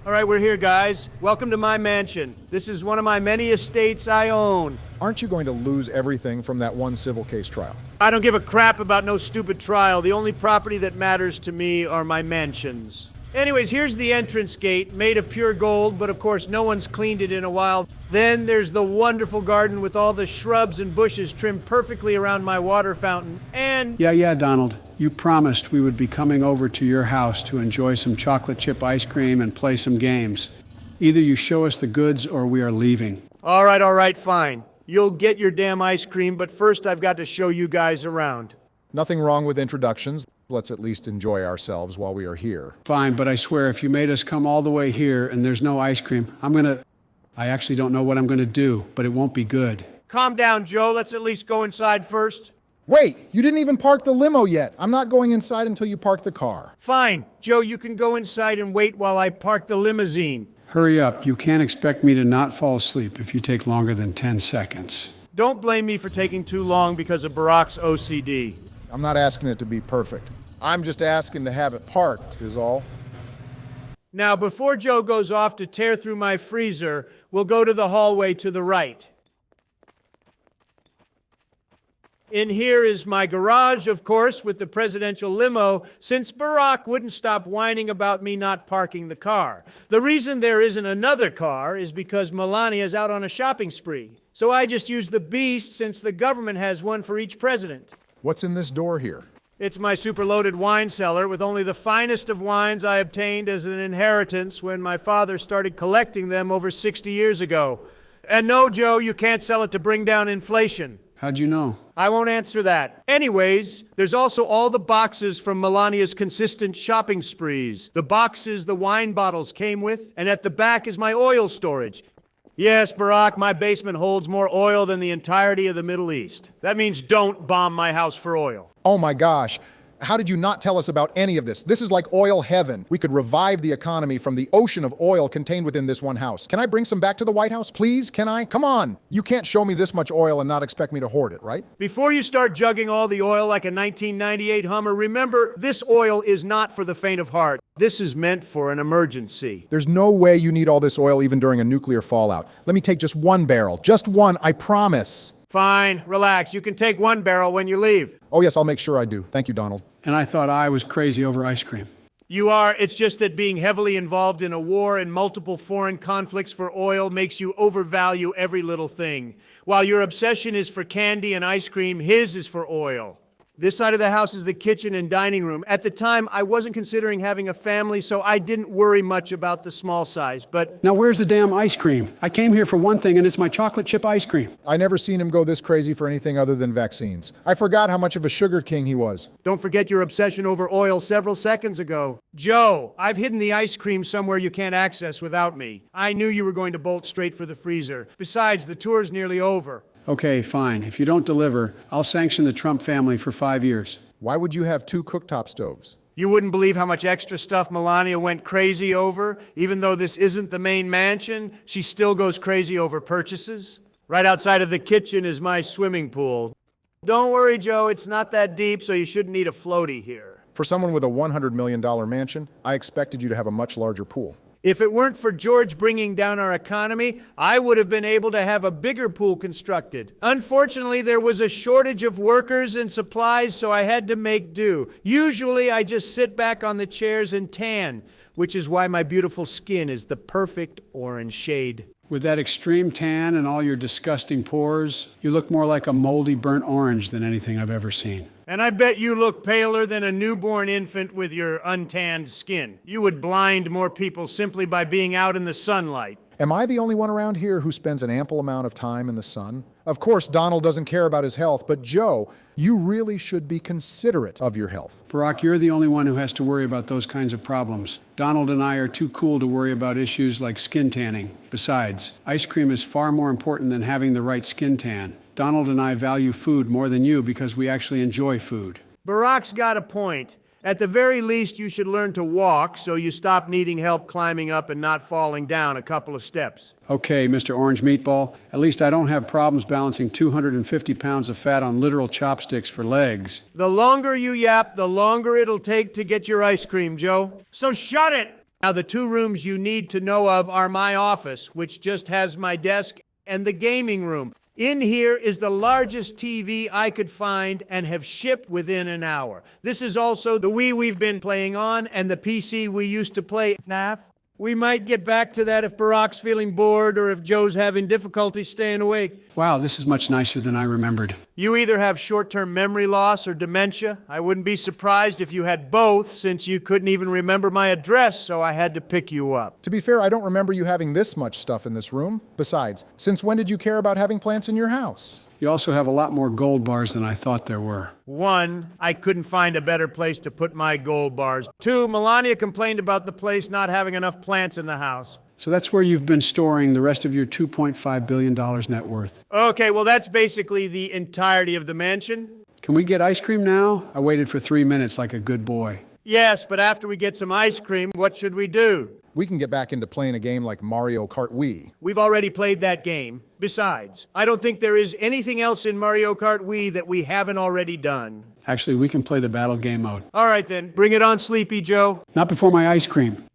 All right, we're here, guys. Welcome to my mansion. This is one of my many estates I own. Aren't you going to lose everything from that one civil case trial? I don't give a crap about no stupid trial. The only property that matters to me are my mansions. Anyways, here's the entrance gate, made of pure gold, but of course no one's cleaned it in a while. Then there's the wonderful garden with all the shrubs and bushes trimmed perfectly around my water fountain, and... Yeah, Donald. You promised we would be coming over to your house to enjoy some chocolate chip ice cream and play some games. Either you show us the goods or we are leaving. All right, fine. You'll get your damn ice cream, but first I've got to show you guys around. Nothing wrong with introductions. Let's at least enjoy ourselves while we are here. Fine, but I swear if you made us come all the way here and there's no ice cream, I actually don't know what I'm gonna do, but it won't be good. Calm down, Joe. Let's at least go inside first. Wait, you didn't even park the limo yet. I'm not going inside until you park the car. Fine. Joe, you can go inside and wait while I park the limousine. Hurry up. You can't expect me to not fall asleep if you take longer than 10 seconds. Don't blame me for taking too long because of Barack's OCD. I'm not asking it to be perfect. I'm just asking to have it parked, is all. Now, before Joe goes off to tear through my freezer, we'll go to the hallway to the right. In here is my garage, of course, with the presidential limo, since Barack wouldn't stop whining about me not parking the car. The reason there isn't another car is because Melania's out on a shopping spree. So I just used the Beast since the government has one for each president. What's in this door here? It's my super-loaded wine cellar with only the finest of wines I obtained as an inheritance when my father started collecting them over 60 years ago. And no, Joe, you can't sell it to bring down inflation. How'd you know? I won't answer that. Anyways, there's also all the boxes from Melania's consistent shopping sprees. The boxes the wine bottles came with, and at the back is my oil storage. Yes, Barack, my basement holds more oil than the entirety of the Middle East. That means don't bomb my house for oil. Oh my gosh. How did you not tell us about any of this? This is like oil heaven. We could revive the economy from the ocean of oil contained within this one house. Can I bring some back to the White House, please? Can I? Come on. You can't show me this much oil and not expect me to hoard it, right? Before you start jugging all the oil like a 1998 Hummer, remember, this oil is not for the faint of heart. This is meant for an emergency. There's no way you need all this oil even during a nuclear fallout. Let me take just one barrel. Just one, I promise. Fine, relax. You can take one barrel when you leave. Oh yes, I'll make sure I do. Thank you, Donald. And I thought I was crazy over ice cream. You are. It's just that being heavily involved in a war and multiple foreign conflicts for oil makes you overvalue every little thing. While your obsession is for candy and ice cream, his is for oil. This side of the house is the kitchen and dining room. At the time, I wasn't considering having a family, so I didn't worry much about the small size, but... Now where's the damn ice cream? I came here for one thing, and it's my chocolate chip ice cream. I never seen him go this crazy for anything other than vaccines. I forgot how much of a sugar king he was. Don't forget your obsession over oil several seconds ago. Joe, I've hidden the ice cream somewhere you can't access without me. I knew you were going to bolt straight for the freezer. Besides, the tour's nearly over. Okay, fine. If you don't deliver, I'll sanction the Trump family for 5 years. Why would you have two cooktop stoves? You wouldn't believe how much extra stuff Melania went crazy over. Even though this isn't the main mansion, she still goes crazy over purchases. Right outside of the kitchen is my swimming pool. Don't worry, Joe, it's not that deep, so you shouldn't need a floaty here. For someone with a $100 million mansion, I expected you to have a much larger pool. If it weren't for George bringing down our economy, I would have been able to have a bigger pool constructed. Unfortunately, there was a shortage of workers and supplies, so I had to make do. Usually, I just sit back on the chairs and tan, which is why my beautiful skin is the perfect orange shade. With that extreme tan and all your disgusting pores, you look more like a moldy burnt orange than anything I've ever seen. And I bet you look paler than a newborn infant with your untanned skin. You would blind more people simply by being out in the sunlight. Am I the only one around here who spends an ample amount of time in the sun? Of course, Donald doesn't care about his health, but Joe, you really should be considerate of your health. Barack, you're the only one who has to worry about those kinds of problems. Donald and I are too cool to worry about issues like skin tanning. Besides, ice cream is far more important than having the right skin tan. Donald and I value food more than you because we actually enjoy food. Barack's got a point. At the very least, you should learn to walk so you stop needing help climbing up and not falling down a couple of steps. Okay, Mr. Orange Meatball, at least I don't have problems balancing 250 pounds of fat on literal chopsticks for legs. The longer you yap, the longer it'll take to get your ice cream, Joe. So shut it! Now, the two rooms you need to know of are my office, which just has my desk, and the gaming room. In here is the largest TV I could find and have shipped within an hour. This is also the Wii we've been playing on and the PC we used to play. FNAF. We might get back to that if Barack's feeling bored or if Joe's having difficulty staying awake. Wow, this is much nicer than I remembered. You either have short-term memory loss or dementia. I wouldn't be surprised if you had both, since you couldn't even remember my address, so I had to pick you up. To be fair, I don't remember you having this much stuff in this room. Besides, since when did you care about having plants in your house? You also have a lot more gold bars than I thought there were. 1, I couldn't find a better place to put my gold bars. 2, Melania complained about the place not having enough plants in the house. So that's where you've been storing the rest of your $2.5 billion net worth. Okay, well, that's basically the entirety of the mansion. Can we get ice cream now? I waited for 3 minutes like a good boy. Yes, but after we get some ice cream, what should we do? We can get back into playing a game like Mario Kart Wii. We've already played that game. Besides, I don't think there is anything else in Mario Kart Wii that we haven't already done. Actually, we can play the battle game mode. All right then, bring it on, Sleepy Joe. Not before my ice cream.